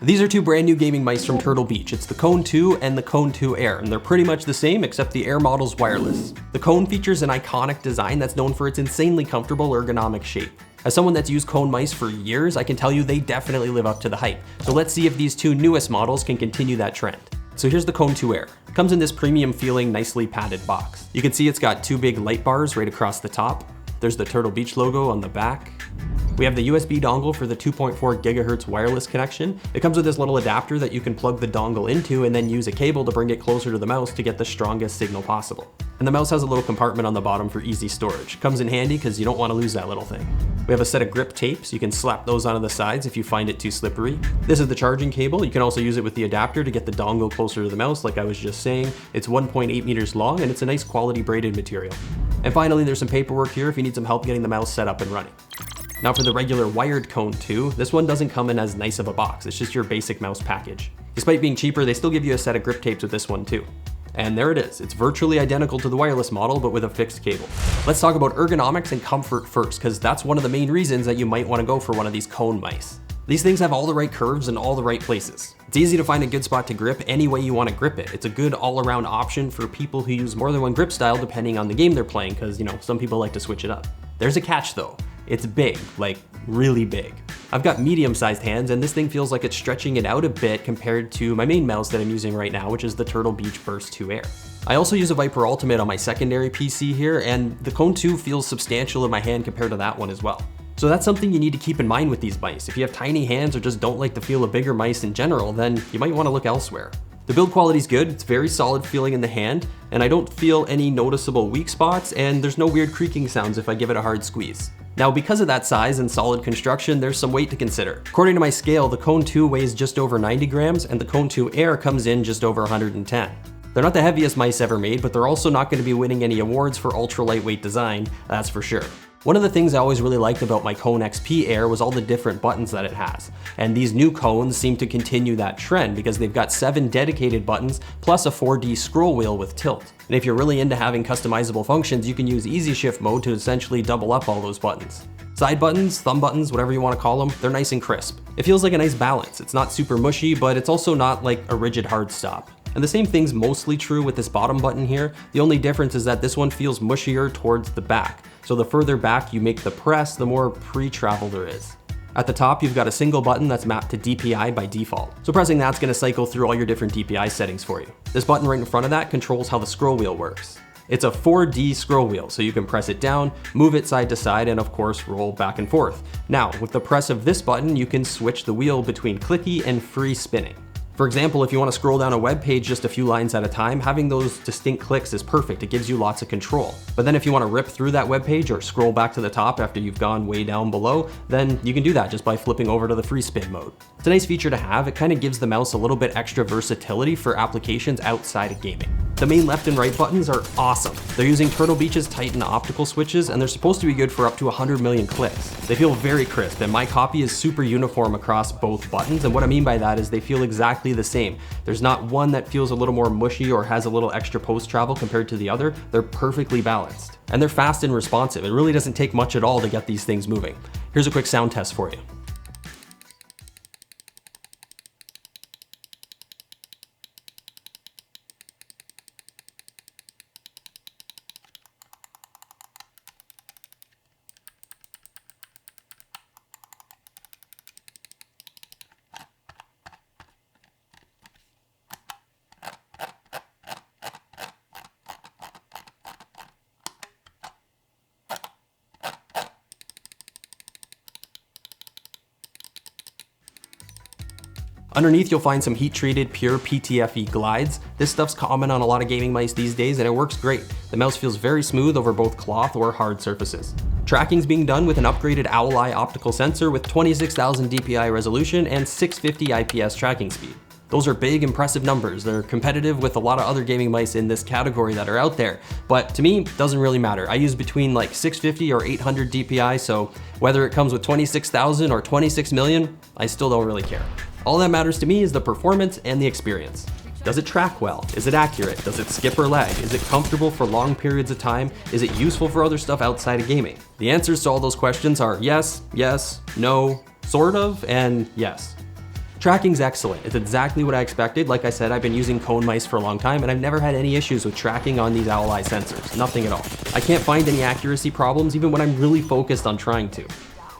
These are two brand new gaming mice from Turtle Beach. It's the Kone II and the Kone II Air, and they're pretty much the same except the Air model's wireless. The Kone features an iconic design that's known for its insanely comfortable ergonomic shape. As someone that's used Kone mice for years, I can tell you they definitely live up to the hype. So let's see if these two newest models can continue that trend. So here's the Kone II Air. It comes in this premium feeling, nicely padded box. You can see it's got two big light bars right across the top. There's the Turtle Beach logo on the back. We have the USB dongle for the 2.4 gigahertz wireless connection. It comes with this little adapter that you can plug the dongle into and then use a cable to bring it closer to the mouse to get the strongest signal possible. And the mouse has a little compartment on the bottom for easy storage. Comes in handy because you don't want to lose that little thing. We have a set of grip tapes. You can slap those onto the sides if you find it too slippery. This is the charging cable. You can also use it with the adapter to get the dongle closer to the mouse, like I was just saying. It's 1.8 meters long and it's a nice quality braided material. And finally, there's some paperwork here if you need some help getting the mouse set up and running. Now for the regular wired Kone II, this one doesn't come in as nice of a box. It's just your basic mouse package. Despite being cheaper, they still give you a set of grip tapes with this one too. And there it is. It's virtually identical to the wireless model, but with a fixed cable. Let's talk about ergonomics and comfort first, because that's one of the main reasons that you might want to go for one of these Kone mice. These things have all the right curves in all the right places. It's easy to find a good spot to grip any way you want to grip it. It's a good all-around option for people who use more than one grip style depending on the game they're playing, because some people like to switch it up. There's a catch though. It's big, like really big. I've got medium-sized hands and this thing feels like it's stretching it out a bit compared to my main mouse that I'm using right now, which is the Turtle Beach Burst 2 Air. I also use a Viper Ultimate on my secondary PC here, and the Kone II feels substantial in my hand compared to that one as well. So that's something you need to keep in mind with these mice. If you have tiny hands or just don't like the feel of bigger mice in general, then you might want to look elsewhere. The build quality is good, it's very solid feeling in the hand, and I don't feel any noticeable weak spots, and there's no weird creaking sounds if I give it a hard squeeze. Now, because of that size and solid construction, there's some weight to consider. According to my scale, the Kone II weighs just over 90 grams, and the Kone II Air comes in just over 110. They're not the heaviest mice ever made, but they're also not going to be winning any awards for ultra lightweight design, that's for sure. One of the things I always really liked about my Kone XP Air was all the different buttons that it has. And these new Kones seem to continue that trend because they've got 7 dedicated buttons plus a 4D scroll wheel with tilt. And if you're really into having customizable functions, you can use easy shift mode to essentially double up all those buttons. Side buttons, thumb buttons, whatever you want to call them, they're nice and crisp. It feels like a nice balance. It's not super mushy, but it's also not like a rigid hard stop. And the same thing's mostly true with this bottom button here. The only difference is that this one feels mushier towards the back. So the further back you make the press, the more pre-travel there is. At the top, you've got a single button that's mapped to DPI by default. So pressing that's gonna cycle through all your different DPI settings for you. This button right in front of that controls how the scroll wheel works. It's a 4D scroll wheel, so you can press it down, move it side to side, and of course, roll back and forth. Now, with the press of this button, you can switch the wheel between clicky and free spinning. For example, if you want to scroll down a web page just a few lines at a time, having those distinct clicks is perfect. It gives you lots of control. But then if you want to rip through that web page or scroll back to the top after you've gone way down below, then you can do that just by flipping over to the free spin mode. It's a nice feature to have. It kind of gives the mouse a little bit extra versatility for applications outside of gaming. The main left and right buttons are awesome. They're using Turtle Beach's Titan optical switches, and they're supposed to be good for up to 100 million clicks. They feel very crisp, and my copy is super uniform across both buttons, and what I mean by that is they feel exactly the same. There's not one that feels a little more mushy or has a little extra post travel compared to the other. They're perfectly balanced. And they're fast and responsive. It really doesn't take much at all to get these things moving. Here's a quick sound test for you. Underneath, you'll find some heat-treated pure PTFE glides. This stuff's common on a lot of gaming mice these days, and it works great. The mouse feels very smooth over both cloth or hard surfaces. Tracking's being done with an upgraded Owl Eye optical sensor with 26,000 DPI resolution and 650 IPS tracking speed. Those are big, impressive numbers. They're competitive with a lot of other gaming mice in this category that are out there. But to me, it doesn't really matter. I use between like 650 or 800 DPI, so whether it comes with 26,000 or 26 million, I still don't really care. All that matters to me is the performance and the experience. Does it track well? Is it accurate? Does it skip or lag? Is it comfortable for long periods of time? Is it useful for other stuff outside of gaming? The answers to all those questions are yes, yes, no, sort of, and yes. Tracking's excellent. It's exactly what I expected. Like I said, I've been using Kone mice for a long time and I've never had any issues with tracking on these owl eye sensors. Nothing at all. I can't find any accuracy problems even when I'm really focused on trying to.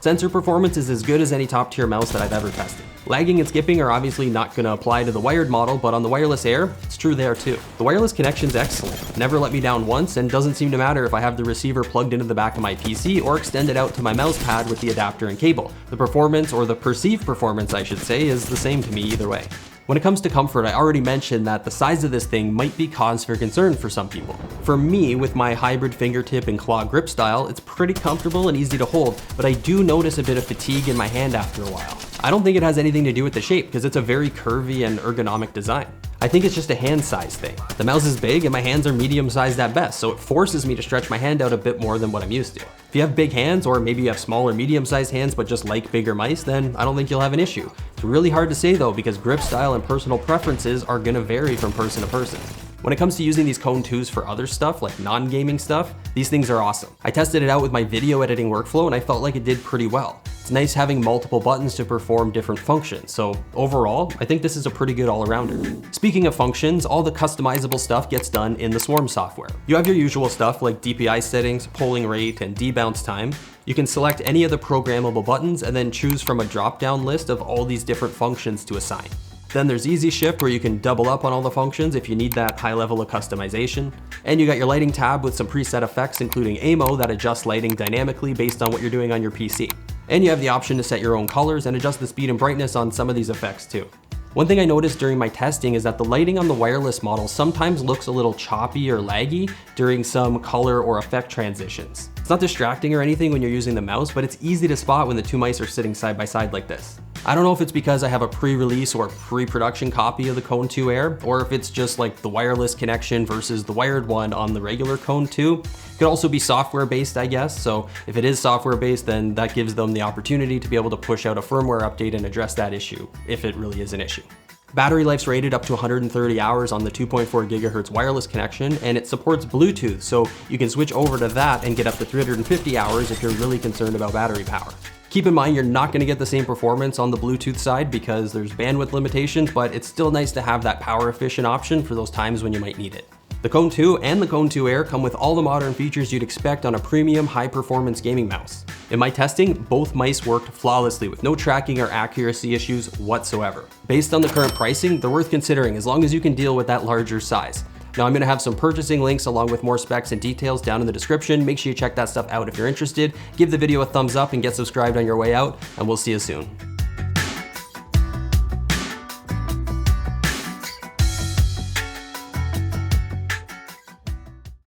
Sensor performance is as good as any top tier mouse that I've ever tested. Lagging and skipping are obviously not going to apply to the wired model, but on the wireless Air, it's true there too. The wireless connection's excellent, never let me down once, and doesn't seem to matter if I have the receiver plugged into the back of my PC or extended out to my mouse pad with the adapter and cable. The performance, or the perceived performance I should say, is the same to me either way. When it comes to comfort, I already mentioned that the size of this thing might be cause for concern for some people. For me, with my hybrid fingertip and claw grip style, it's pretty comfortable and easy to hold, but I do notice a bit of fatigue in my hand after a while. I don't think it has anything to do with the shape because it's a very curvy and ergonomic design. I think it's just a hand size thing. The mouse is big and my hands are medium sized at best, so it forces me to stretch my hand out a bit more than what I'm used to. If you have big hands, or maybe you have small or medium sized hands but just like bigger mice, then I don't think you'll have an issue. It's really hard to say though because grip style and personal preferences are gonna vary from person to person. When it comes to using these Kone IIs for other stuff, like non-gaming stuff, these things are awesome. I tested it out with my video editing workflow and I felt like it did pretty well. It's nice having multiple buttons to perform different functions, so overall, I think this is a pretty good all-arounder. Speaking of functions, all the customizable stuff gets done in the Swarm software. You have your usual stuff like DPI settings, polling rate, and debounce time. You can select any of the programmable buttons and then choose from a drop-down list of all these different functions to assign. Then there's Easy Shift where you can double up on all the functions if you need that high level of customization. And you got your lighting tab with some preset effects including AIMO that adjusts lighting dynamically based on what you're doing on your PC. And you have the option to set your own colors and adjust the speed and brightness on some of these effects too. One thing I noticed during my testing is that the lighting on the wireless model sometimes looks a little choppy or laggy during some color or effect transitions. It's not distracting or anything when you're using the mouse, but it's easy to spot when the two mice are sitting side by side like this. I don't know if it's because I have a pre-release or pre-production copy of the Kone II Air, or if it's just like the wireless connection versus the wired one on the regular Kone II. It could also be software based, I guess. So if it is software based, then that gives them the opportunity to be able to push out a firmware update and address that issue, if it really is an issue. Battery life's rated up to 130 hours on the 2.4 gigahertz wireless connection, and it supports Bluetooth, so you can switch over to that and get up to 350 hours if you're really concerned about battery power. Keep in mind you're not going to get the same performance on the Bluetooth side because there's bandwidth limitations, but it's still nice to have that power efficient option for those times when you might need it. The Kone II and the Kone II Air come with all the modern features you'd expect on a premium high-performance gaming mouse. In my testing, both mice worked flawlessly with no tracking or accuracy issues whatsoever. Based on the current pricing, they're worth considering as long as you can deal with that larger size. Now I'm going to have some purchasing links along with more specs and details down in the description. Make sure you check that stuff out if you're interested. Give the video a thumbs up and get subscribed on your way out, and we'll see you soon.